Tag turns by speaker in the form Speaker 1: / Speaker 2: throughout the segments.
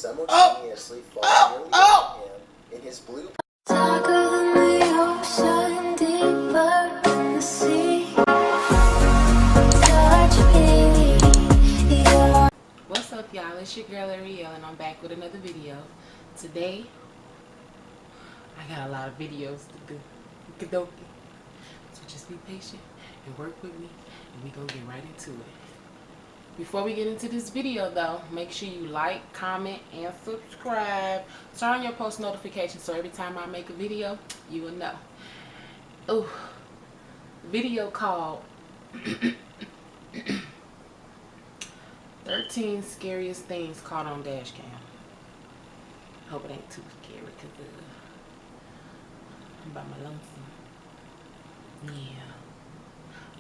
Speaker 1: simultaneously fall nearly on him in his blue.
Speaker 2: Darker than the ocean, deeper than the sea. Touch me.
Speaker 3: What's up, y'all? It's your girl AirrieEL, and I'm back with another video. Today, I got a lot of videos to do. So just be patient and work with me, and we gonna get right into it. Before we get into this video, though, make sure you like, comment, and subscribe. Turn on your post notifications so every time I make a video, you will know. Ooh, video called 13 scariest things caught on dash cam. Hope it ain't too scary because I'm by my lonesome. Yeah.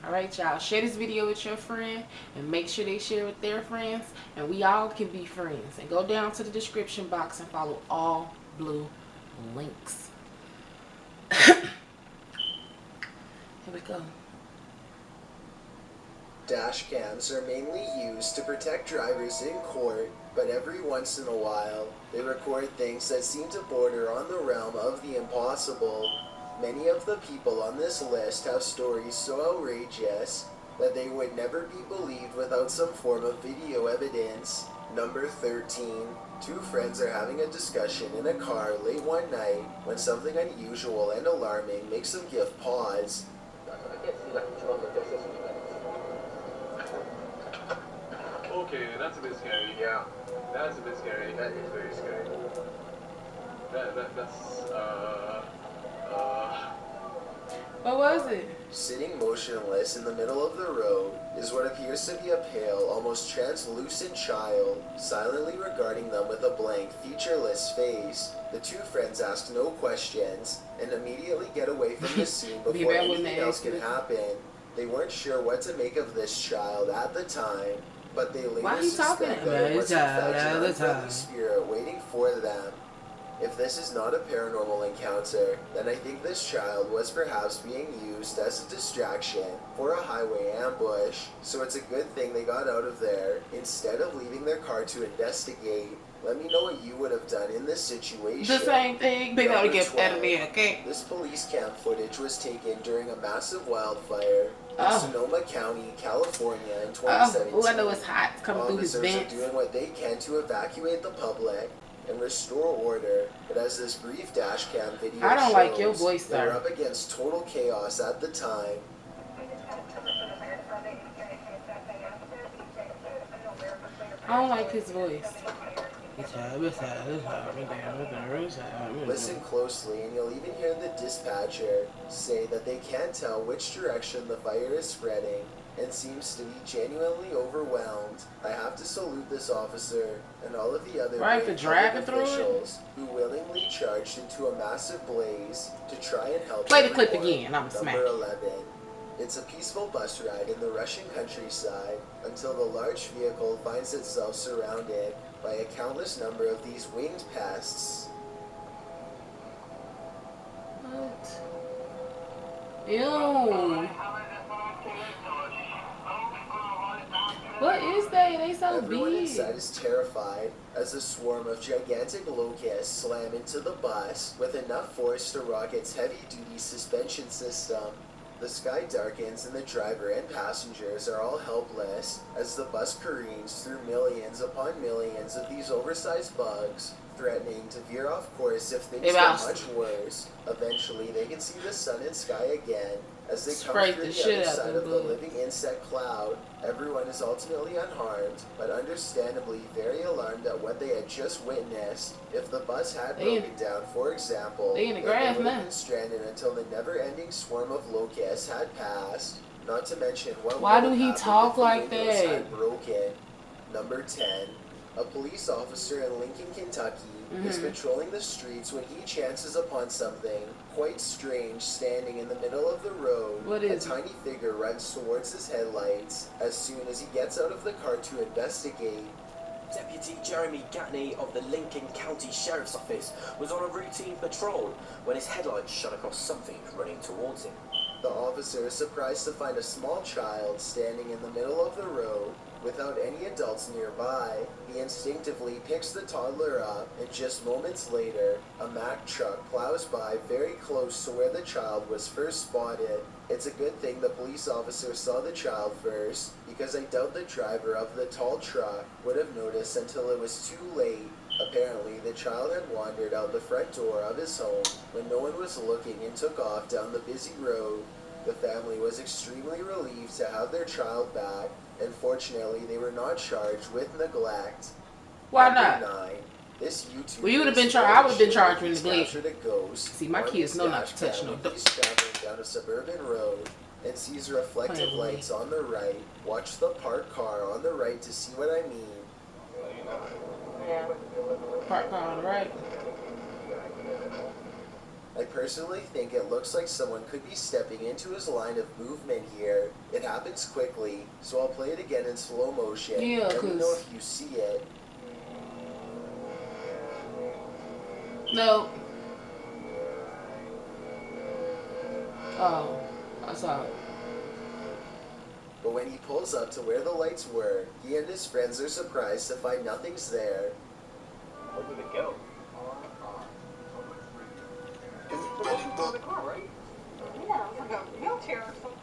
Speaker 3: Alright, y'all. Share this video with your friend and make sure they share with their friends. And we all can be friends. And go down to the description box and follow all blue links. Here we go.
Speaker 1: Dash cams are mainly used to protect drivers in court, but every once in a while, they record things that seem to border on the realm of the impossible. Many of the people on this list have stories so outrageous that they would never be believed without some form of video evidence. Number 13. Two friends are having a discussion in a car late one night when something unusual and alarming makes them give pause.
Speaker 4: Okay, that's a bit scary. Yeah, that's a bit scary. That is very scary.
Speaker 3: What was it?
Speaker 1: Sitting motionless in the middle of the road is what appears to be a pale, almost translucent child, silently regarding them with a blank, featureless face. The two friends ask no questions and immediately get away from the scene before anything else can happen. They weren't sure what to make of this child at the time, but they later suspect that it was in fact an unfriendly spirit waiting for them. If this is not a paranormal encounter, then I think this child was perhaps being used as a distraction for a highway ambush, so it's a good thing they got out of there instead of leaving their car to investigate. Let me know what you would have done in this situation.
Speaker 3: The same thing. They gotta get edited, okay?
Speaker 1: This police cam footage was taken during a massive wildfire in Sonoma County, California in 2017.
Speaker 3: Oh, I know it's hot. It's coming through his vents.
Speaker 1: Officers are doing what they can to evacuate the public and restore order, but as this brief dash cam video
Speaker 3: I don't
Speaker 1: shows,
Speaker 3: like your voice,
Speaker 1: they were
Speaker 3: sir.
Speaker 1: up against total chaos at the time.
Speaker 3: I don't like his voice.
Speaker 1: Listen closely and you'll even hear the dispatcher say that they can't tell which direction the fire is spreading and seems to be genuinely overwhelmed. I have to salute this officer and all of the other officials who willingly charged into a massive blaze to try and help.
Speaker 3: Play the clip again. I'm
Speaker 1: Number 11. It's a peaceful bus ride in the Russian countryside until the large vehicle finds itself surrounded by a countless number of these winged pests.
Speaker 3: What? Ew. What is that? They so
Speaker 1: Everyone
Speaker 3: big.
Speaker 1: inside is terrified as a swarm of gigantic locusts slam into the bus with enough force to rock its heavy-duty suspension system. The sky darkens and the driver and passengers are all helpless as the bus careens through millions upon millions of these oversized bugs, threatening to veer off course if things get much worse. Eventually, they can see the sun and sky again as they come through the other side of the living insect cloud. Everyone is ultimately unharmed, but understandably very alarmed at what they had just witnessed. If the bus had broken down, for example,
Speaker 3: they would have been
Speaker 1: stranded until the never-ending swarm of locusts had passed. Not to mention what
Speaker 3: why do he talk like that?
Speaker 1: Had broken. Number 10. A police officer in Lincoln, Kentucky is patrolling the streets when he chances upon something quite strange standing in the middle of the road.
Speaker 3: What is
Speaker 1: a tiny figure runs towards his headlights as soon as he gets out of the car to investigate.
Speaker 5: Deputy Jeremy Gatney of the Lincoln County Sheriff's Office was on a routine patrol when his headlights shone across something running towards him.
Speaker 1: The officer is surprised to find a small child standing in the middle of the road. Without any adults nearby, he instinctively picks the toddler up, and just moments later, a Mack truck plows by very close to where the child was first spotted. It's a good thing the police officer saw the child first, because I doubt the driver of the tall truck would have noticed until it was too late. Apparently, the child had wandered out the front door of his home when no one was looking and took off down the busy road. The family was extremely relieved to have their child back, and fortunately they were not charged with neglect.
Speaker 3: Why
Speaker 1: Number
Speaker 3: not?
Speaker 1: 9. This YouTuber
Speaker 3: Well, you would have been charged. I would have been charged with neglect.
Speaker 1: captured a ghost.
Speaker 3: See, my
Speaker 1: on
Speaker 3: kids
Speaker 1: his
Speaker 3: know not to
Speaker 1: dash
Speaker 3: touch
Speaker 1: cam
Speaker 3: no
Speaker 1: when
Speaker 3: dope.
Speaker 1: he's traveling down a suburban road and sees reflective
Speaker 3: Plain
Speaker 1: lights on the right. Watch the parked car on the right to see what I mean.
Speaker 3: Park car on the right.
Speaker 1: I personally think it looks like someone could be stepping into his line of movement here. It happens quickly, so I'll play it again in slow motion.
Speaker 3: Yeah,
Speaker 1: Let me know
Speaker 3: 'cause-
Speaker 1: if you see it.
Speaker 3: No. Oh, I saw it.
Speaker 1: But when he pulls up to where the lights were, he and his friends are surprised to find nothing's there.
Speaker 4: Where did it go? In the car, right?
Speaker 6: Yeah, like a wheelchair or something.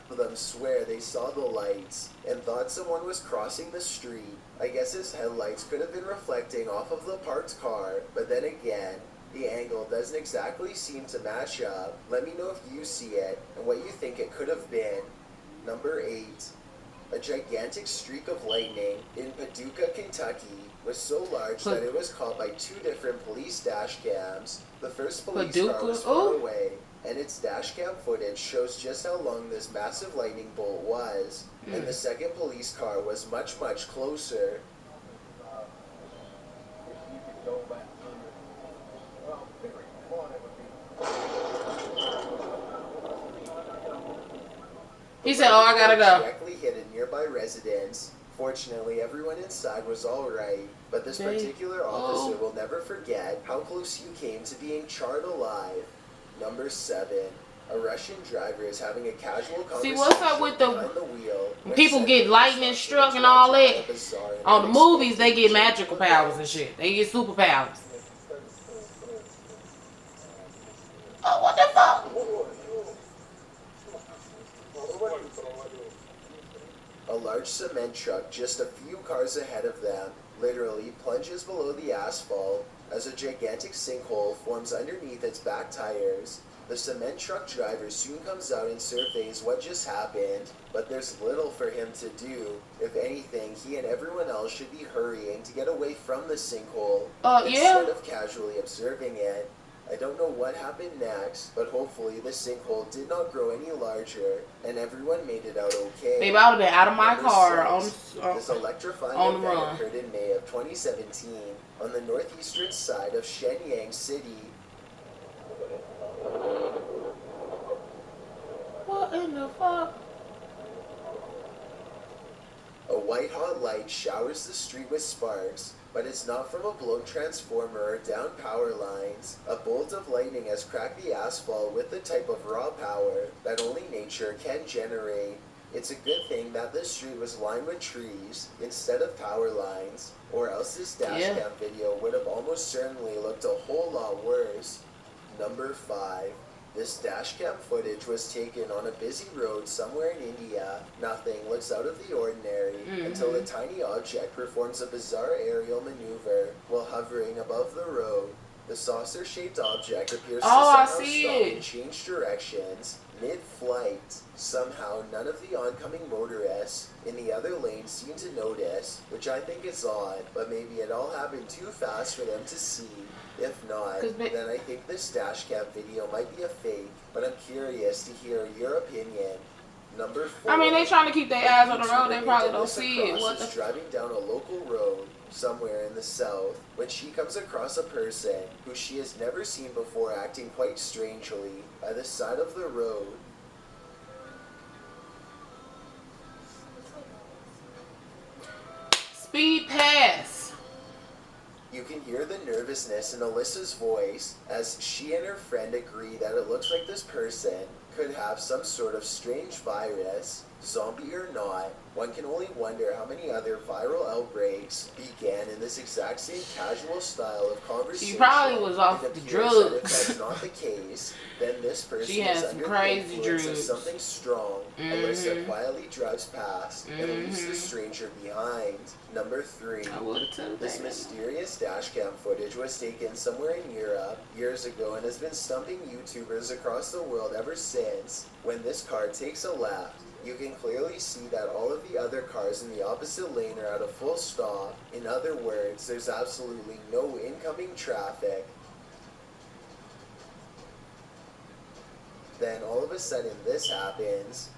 Speaker 1: Of them swear they saw the lights and thought someone was crossing the street. I guess his headlights could have been reflecting off of the parked car, but then again, the angle doesn't exactly seem to match up. Let me know if you see it and what you think it could have been. Number 8. A gigantic streak of lightning in Paducah, Kentucky was so large that it was caught by 2 different police dash cams. The first police car
Speaker 3: Paducah?
Speaker 1: was far
Speaker 3: Oh.
Speaker 1: away, and its dash cam footage shows just how long this massive lightning bolt was. And the second police car was much, much closer.
Speaker 3: He said, "Oh, I gotta go."
Speaker 1: Directly hit a nearby residence. Fortunately, everyone inside was alright, but this particular officer will never forget how close you came to being charred alive. Number 7. A Russian driver is having a casual conversation
Speaker 3: what's up with the-
Speaker 1: behind the wheel when
Speaker 3: people
Speaker 1: suddenly
Speaker 3: get lightning
Speaker 1: something
Speaker 3: struck and all
Speaker 1: tragic
Speaker 3: that.
Speaker 1: and bizarre and
Speaker 3: On the movies, they get
Speaker 1: unexpected
Speaker 3: magical powers and shit. They get superpowers. Oh, what the fuck?
Speaker 1: A large cement truck just a few cars ahead of them literally plunges below the asphalt as a gigantic sinkhole forms underneath its back tires. The cement truck driver soon comes out and surveys what just happened, but there's little for him to do. If anything, he and everyone else should be hurrying to get away from the sinkhole
Speaker 3: Yeah.
Speaker 1: instead of casually observing it. I don't know what happened next, but hopefully the sinkhole did not grow any larger and everyone made it out okay.
Speaker 3: Baby, I would have been out of my
Speaker 1: Number
Speaker 3: car
Speaker 1: 6.
Speaker 3: on
Speaker 1: This electrifying
Speaker 3: on the
Speaker 1: event
Speaker 3: run.
Speaker 1: occurred in May of 2017 on the northeastern side of Shenyang City.
Speaker 3: What in the fuck?
Speaker 1: A white-hot light showers the street with sparks, but it's not from a blown transformer or down power lines. A bolt of lightning has cracked the asphalt with the type of raw power that only nature can generate. It's a good thing that this street was lined with trees instead of power lines, or else this dashcam video would have almost certainly looked a whole lot worse. Number 5. This dashcam footage was taken on a busy road somewhere in India. Nothing looks out of the ordinary until a tiny object performs a bizarre aerial maneuver while hovering above the road. The saucer-shaped object appears to
Speaker 3: I
Speaker 1: somehow
Speaker 3: see
Speaker 1: stop
Speaker 3: it.
Speaker 1: and change directions mid-flight. Somehow, none of the oncoming motorists in the other lane seem to notice, which I think is odd, but maybe it all happened too fast for them to see. If not, then I think this dashcam video might be a fake, but I'm curious to hear your opinion. Number 4.
Speaker 3: I mean, they trying to keep their eyes on the road. They
Speaker 1: YouTuber
Speaker 3: probably
Speaker 1: named
Speaker 3: don't
Speaker 1: Alyssa
Speaker 3: see it.
Speaker 1: Cross
Speaker 3: What
Speaker 1: is
Speaker 3: the?
Speaker 1: driving down a local road somewhere in the south when she comes across a person who she has never seen before acting quite strangely by the side of the road.
Speaker 3: Speed pass.
Speaker 1: You can hear the nervousness in Alyssa's voice as she and her friend agree that it looks like this person could have some sort of strange virus, zombie or not. One can only wonder how many other viral outbreaks began in this exact same casual style of conversation.
Speaker 3: She probably was off
Speaker 1: It
Speaker 3: the
Speaker 1: appears that if
Speaker 3: drugs.
Speaker 1: that's not the case, then this person
Speaker 3: She has
Speaker 1: is
Speaker 3: some
Speaker 1: under
Speaker 3: crazy
Speaker 1: the influence of
Speaker 3: drugs.
Speaker 1: something strong. Alyssa quietly drives past and leaves the stranger behind. Number 3.
Speaker 3: I would have told
Speaker 1: This
Speaker 3: that.
Speaker 1: mysterious dashcam footage was taken somewhere in Europe years ago and has been stumping YouTubers across the world ever since. When this car takes a left, you can clearly see that all of the other cars in the opposite lane are at a full stop. In other words, there's absolutely no incoming traffic. Then all of a sudden this happens.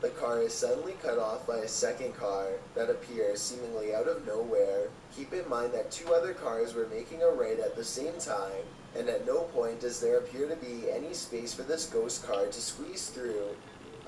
Speaker 1: The car is suddenly cut off by a second car that appears seemingly out of nowhere. Keep in mind that 2 other cars were making a right at the same time, and at no point does there appear to be any space for this ghost car to squeeze through.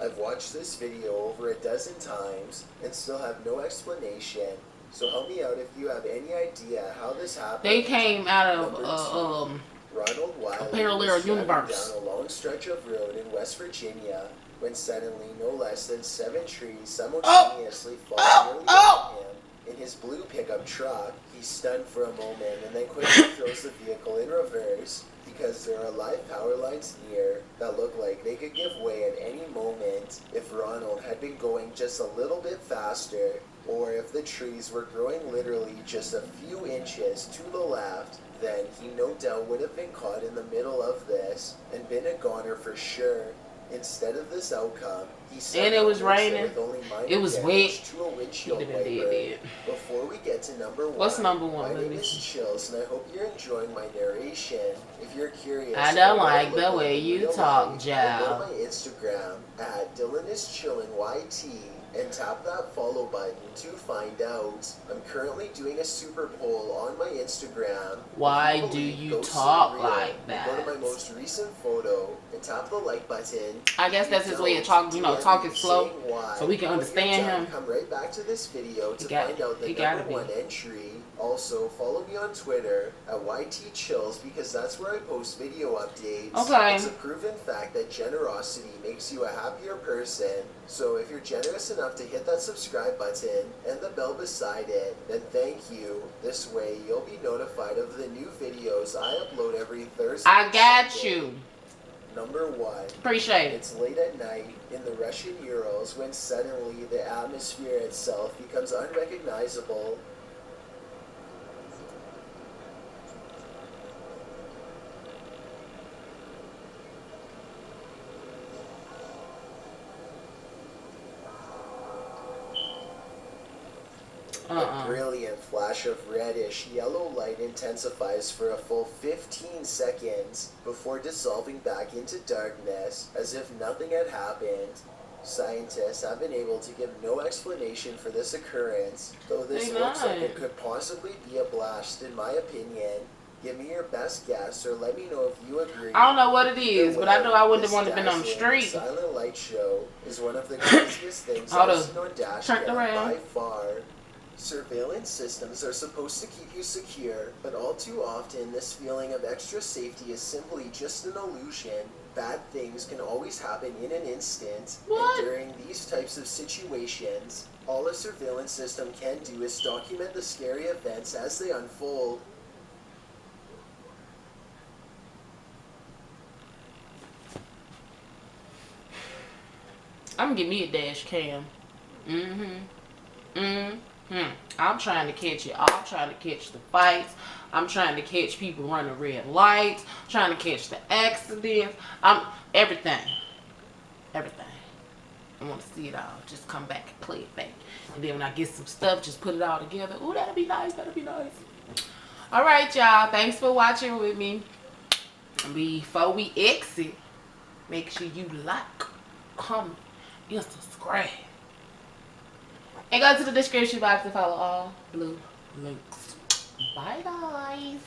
Speaker 1: I've watched this video over a dozen times and still have no explanation, so help me out if you have any idea how this happened.
Speaker 3: They came out of
Speaker 1: Ronald Wiley
Speaker 3: parallel
Speaker 1: was driving
Speaker 3: universe.
Speaker 1: down a long stretch of road in West Virginia when suddenly no less than 7 trees simultaneously fall nearly on him. In his blue pickup truck, he's stunned for a moment and then quickly throws the vehicle in reverse because there are live power lines near that look like they could give way at any moment if Ronald had been going just a little bit faster, or if the trees were growing literally just a few inches to the left. Then he no doubt would have been caught in the middle of this and been a goner for sure. Instead of this outcome, he
Speaker 3: And it was raining.
Speaker 1: with only minor
Speaker 3: It was
Speaker 1: damage
Speaker 3: wet.
Speaker 1: to a windshield
Speaker 3: He'd have been
Speaker 1: wiper.
Speaker 3: dead.
Speaker 1: Before we get to number 1,
Speaker 3: What's number 1?
Speaker 1: my
Speaker 3: Let
Speaker 1: name
Speaker 3: me
Speaker 1: is
Speaker 3: see.
Speaker 1: Chills, and I hope you're enjoying my narration. If you're curious,
Speaker 3: I don't
Speaker 1: about what
Speaker 3: like
Speaker 1: I
Speaker 3: the
Speaker 1: look
Speaker 3: way
Speaker 1: in
Speaker 3: you
Speaker 1: real
Speaker 3: talk,
Speaker 1: life,
Speaker 3: Joe.
Speaker 1: then go to my Instagram at DylanIsChillingYT and tap that follow button to find out. I'm currently doing a super poll on my Instagram.
Speaker 3: Why
Speaker 1: If
Speaker 3: do
Speaker 1: believe
Speaker 3: you
Speaker 1: ghosts
Speaker 3: talk
Speaker 1: are real,
Speaker 3: like
Speaker 1: then Go to my
Speaker 3: that?
Speaker 1: most recent photo and tap the like button.
Speaker 3: I guess that's his way of talking, talking slow, so we can understand him.
Speaker 1: Come right back to this video to
Speaker 3: got-
Speaker 1: find out the
Speaker 3: he gotta
Speaker 1: number
Speaker 3: be.
Speaker 1: 1 entry. Also, follow me on Twitter at YTChills because that's where I post video updates.
Speaker 3: Okay.
Speaker 1: It's a proven fact that generosity makes you a happier person. So if you're generous enough to hit that subscribe button and the bell beside it, then thank you. This way, you'll be notified of the new videos I upload every Thursday.
Speaker 3: I got
Speaker 1: Sunday.
Speaker 3: you.
Speaker 1: Number 1.
Speaker 3: Appreciate it.
Speaker 1: It's late at night in the Russian Urals when suddenly the atmosphere itself becomes unrecognizable. A brilliant flash of reddish yellow light intensifies for a full 15 seconds before dissolving back into darkness as if nothing had happened. Scientists have been able to give no explanation for this occurrence, though this
Speaker 3: They
Speaker 1: looks like
Speaker 3: lied.
Speaker 1: it could possibly be a blast in my opinion. Give me your best guess or let me know if you agree.
Speaker 3: I don't know what it is, but I know I wouldn't
Speaker 1: This
Speaker 3: have wanted to been on the
Speaker 1: dazzling
Speaker 3: street.
Speaker 1: silent light show is one of the craziest things
Speaker 3: Hold
Speaker 1: I've
Speaker 3: up.
Speaker 1: seen on
Speaker 3: Turn
Speaker 1: Dashcam
Speaker 3: around.
Speaker 1: by far. Surveillance systems are supposed to keep you secure, but all too often this feeling of extra safety is simply just an illusion. Bad things can always happen in an instant,
Speaker 3: What?
Speaker 1: and during these types of situations, all a surveillance system can do is document the scary events as they unfold.
Speaker 3: I'm gonna give me a dash cam. I'm trying to catch it all. I'm trying to catch the fights. I'm trying to catch people running red lights. Trying to catch the accidents. Everything. Everything. I want to see it all. Just come back and play it back. And then when I get some stuff, just put it all together. Ooh, that'll be nice. That'll be nice. All right, y'all. Thanks for watching with me. Before we exit, make sure you like, comment, and subscribe. And go to the description box to follow all blue links. Bye, guys.